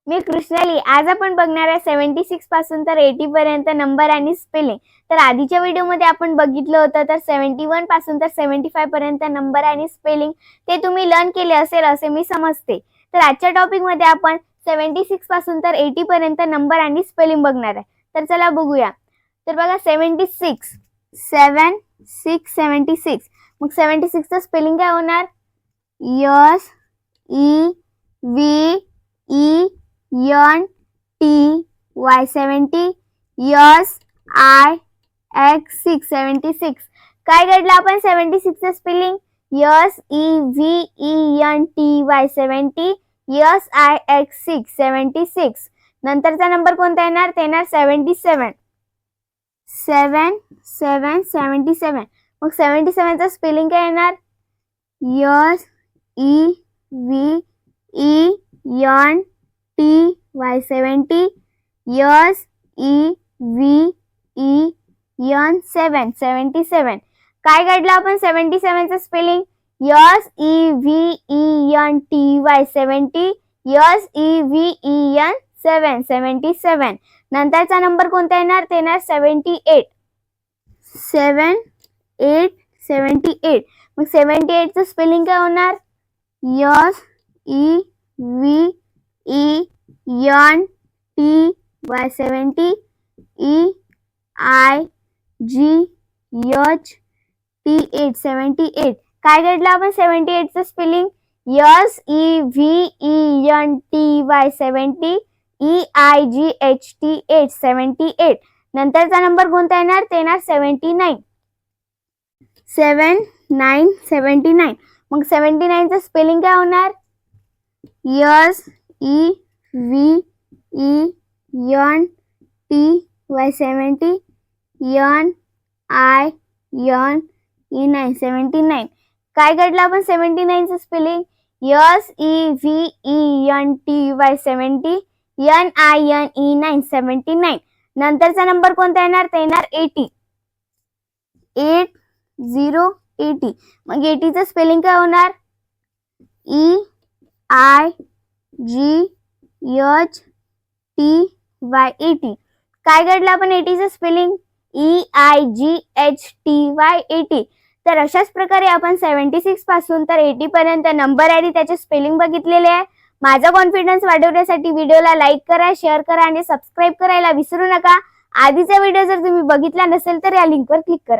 मी कृष्णाली. आज आपण बघणार आहे 76 पासून तर 80 पर्यंत नंबर आणि स्पेलिंग. तर आधीच्या व्हिडिओमध्ये आपण बघितलं होतं तर 71 पासून तर 75 पर्यंत नंबर आणि स्पेलिंग ते तुम्ही लर्न केले असेल असे मी समजते. तर आजच्या टॉपिक मध्ये आपण 76 पासून तर 80 पर्यंत नंबर आणि स्पेलिंग बघणार आहे. तर चला बघूया. तर बघा 76 76 मग 76 चं स्पेलिंग काय होणार? S E V E N T Y 70 S I X 6 76. काय काढलं आपण 76 चं spelling? S E V E N T Y 70 S I X 6 76. नंतरचा नंबर कोणता येणार? ते येणार 77 77. मग 77 चं स्पेलिंग काय येणार? S E V E N T Y 70 S E V E N 7 77. काय काढलं आपण 77 चं spelling? S E V E N T Y 70 S E V E N 7 77. नंतरचा नंबर कोणता येणार? ते येणार 78 78. मग 78 चं स्पेलिंग काय होणार? S E V E N T Y 70 E I G H T 8 78. काय काढलं आपण 78 चं spelling? S E V E N T Y 70 E I G H T 8 78. नंतरचा नंबर कोणता येणार? ते येणार 79 79. मग 79 चं स्पेलिंग काय होणार? S E V E N T Y 70 N I N E 9 79. काय काढलं आपण 79 चं spelling? S E V E N T Y 70 N I N E 9 79. नंतरचा नंबर कोणता येणार? ते येणार 80 80. मग 80 चं स्पेलिंग काय होणार? E I G H T Y 80. काय काढलं आपण 80 चं spelling? E I G H T Y 80. तर अशाच प्रकारे आपण 76 पासून तर 80 पर्यंत नंबर आणि त्याचे स्पेलिंग बघितलेले आहे. माझा कॉन्फिडन्स वाढवण्यासाठी व्हिडिओला लाईक करा, शेअर करा आणि सबस्क्राईब करायला विसरू नका. आधीचा व्हिडिओ जर तुम्ही बघितला नसेल तर या लिंकवर क्लिक करा.